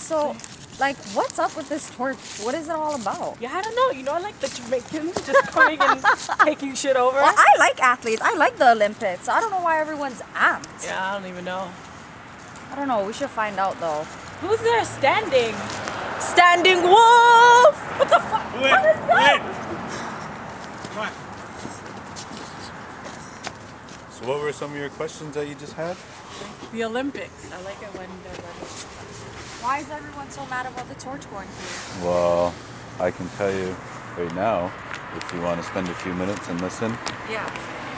So, like, what's up with this torch? What is it all about? Yeah, I don't know. You know, I like the Jamaicans just coming and taking shit over. Well, I like athletes. I like the Olympics. I don't know why everyone's amped. Yeah, I don't even know. I don't know. We should find out, though. Who's there standing? Standing wolf! What the fuck? What is that? Come on. So what were some of your questions that you just had? The Olympics. I like it when they're ready. Why is everyone so mad about the torch going through? Well, I can tell you right now, if you want to spend a few minutes and listen. Yeah.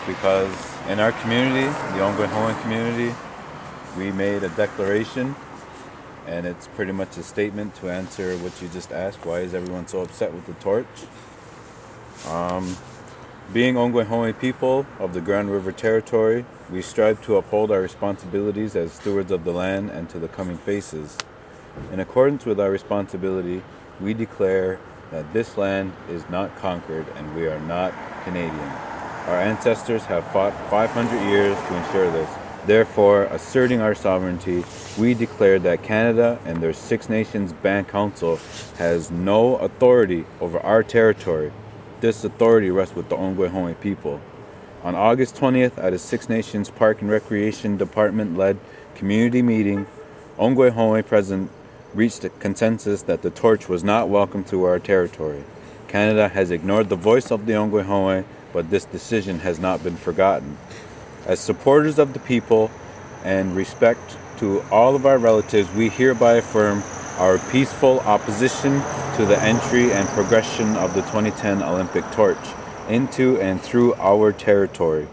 Because in our community, the Ongwen community, we made a declaration, and it's pretty much a statement to answer what you just asked. Why is everyone so upset with the torch? Being Ongwen people of the Grand River Territory, we strive to uphold our responsibilities as stewards of the land and to the coming phases. In accordance with our responsibility, we declare that this land is not conquered and we are not Canadian. Our ancestors have fought 500 years to ensure this. Therefore, asserting our sovereignty, we declare that Canada and their Six Nations Band Council has no authority over our territory. This authority rests with the Ongwen people. On August 20th, at a Six Nations Park and Recreation Department-led community meeting, Ongwen President reached a consensus that the torch was not welcome to our territory. Canada has ignored the voice of the Ongwen, but this decision has not been forgotten. As supporters of the people and respect to all of our relatives, we hereby affirm our peaceful opposition to the entry and progression of the 2010 Olympic torch into and through our territory.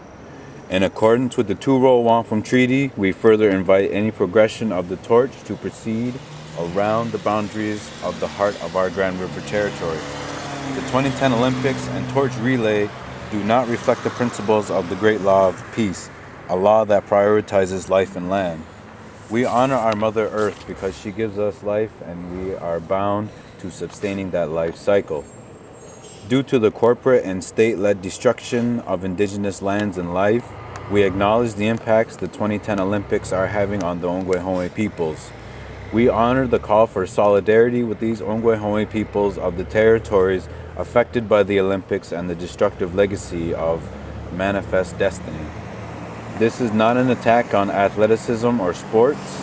In accordance with the Two-Roll Wampum Treaty, we further invite any progression of the torch to proceed around the boundaries of the heart of our Grand River Territory. The 2010 Olympics and torch relay do not reflect the principles of the Great Law of Peace, a law that prioritizes life and land. We honor our Mother Earth because she gives us life and we are bound to sustaining that life cycle. Due to the corporate and state-led destruction of indigenous lands and life, we acknowledge the impacts the 2010 Olympics are having on the Ongwen peoples. We honor the call for solidarity with these Ongwen peoples of the territories affected by the Olympics and the destructive legacy of Manifest Destiny. This is not an attack on athleticism or sports.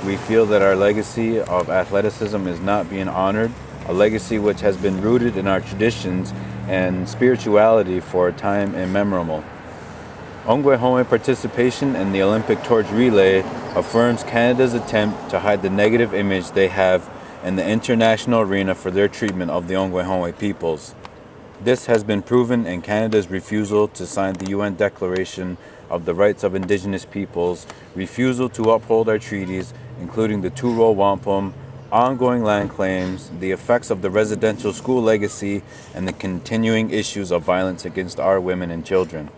We feel that our legacy of athleticism is not being honored, a legacy which has been rooted in our traditions and spirituality for a time immemorial. Ongwen participation in the Olympic torch relay affirms Canada's attempt to hide the negative image they have in the international arena for their treatment of the Ongwen peoples. This has been proven in Canada's refusal to sign the UN Declaration of the Rights of Indigenous Peoples, refusal to uphold our treaties, including the Two-Roll Wampum, ongoing land claims, the effects of the residential school legacy, and the continuing issues of violence against our women and children.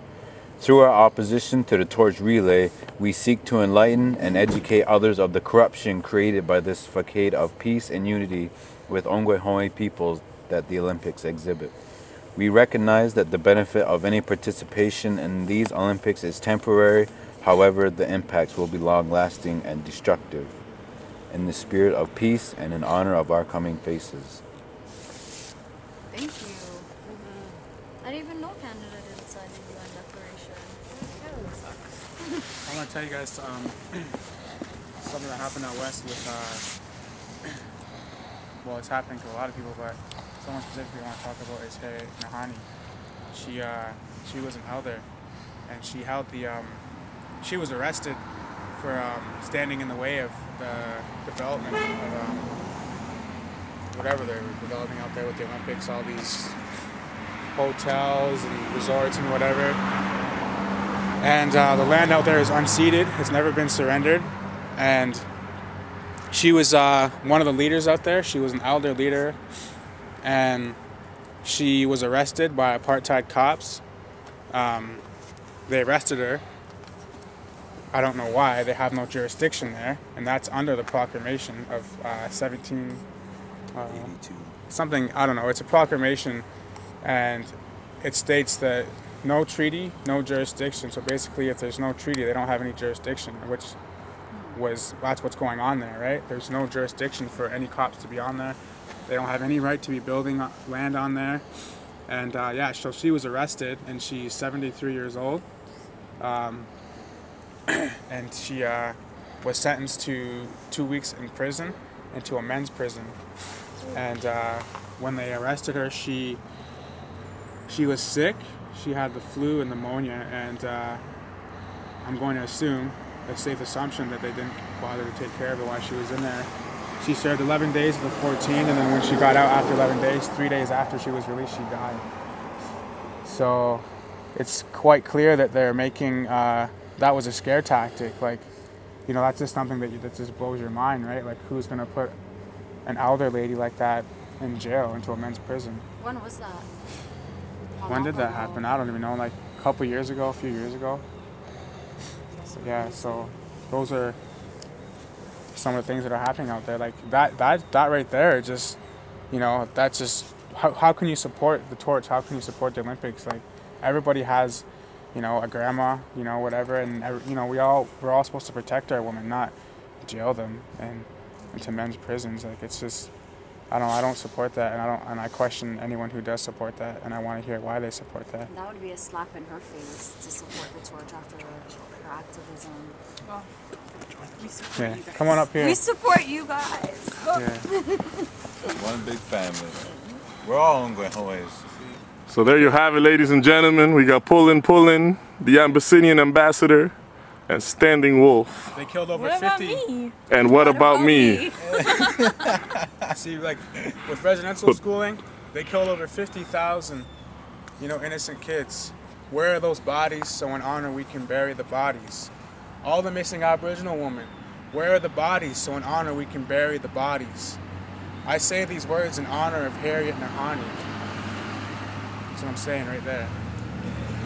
Through our opposition to the torch relay, we seek to enlighten and educate others of the corruption created by this facade of peace and unity with Ongwen peoples that the Olympics exhibit. We recognize that the benefit of any participation in these Olympics is temporary, however, the impacts will be long-lasting and destructive. In the spirit of peace and in honor of our coming faces. Thank you. I didn't even know Canada didn't sign the UN Declaration. I want to tell you guys something that happened out west with, well, it's happening to a lot of people, but someone specifically I want to talk about is Hey Nahani. She was an elder, and she held the, she was arrested for standing in the way of the development of whatever they were developing out there with the Olympics, all these hotels and resorts and whatever. And the land out there is unceded. It's never been surrendered. And she was one of the leaders out there. She was an elder leader. And she was arrested by apartheid cops. They arrested her. I don't know why. They have no jurisdiction there. And that's under the proclamation of 1782. Something, I don't know. It's a proclamation. And it states that no treaty, no jurisdiction. So basically, if there's no treaty, they don't have any jurisdiction, which that's what's going on there, right? There's no jurisdiction for any cops to be on there. They don't have any right to be building land on there. And yeah, so she was arrested, and she's 73 years old. And she was sentenced to 2 weeks in prison and to a men's prison. And when they arrested her, she was sick. She had the flu and pneumonia, and I'm going to assume, a safe assumption, that they didn't bother to take care of her while she was in there. She served 11 days of the 14, and then when she got out after 11 days, 3 days after she was released, she died. So it's quite clear that they're making, that was a scare tactic. Like, you know, that's just something that just blows your mind, right? Like, who's going to put an elder lady like that in jail, into a men's prison? When was that? When did that happen? I don't even know, like a couple years ago, a few years ago. So, yeah, so those are some of the things that are happening out there. Like that right there, just, you know, that's just, how can you support the torch? How can you support the Olympics? Like, everybody has, you know, a grandma, you know, whatever, and, you know, we're all supposed to protect our women, not jail them and into men's prisons. Like, it's just, I don't support that, and I question anyone who does support that, and I want to hear why they support that. That would be a slap in her face to support the torch after her activism. Well, we support you guys. Come on up here. We support you guys. Yeah. One big family. We're all Ongwehoes. So there you have it, ladies and gentlemen. We got Pullin', the Abyssinian ambassador, and Standing Wolf. They killed over What about 50. me? And what about me? See, like, with residential schooling, they killed over 50,000, you know, innocent kids. Where are those bodies so in honor we can bury the bodies? All the missing Aboriginal women, where are the bodies so in honor we can bury the bodies? I say these words in honor of Harriet Nahani. That's what I'm saying right there.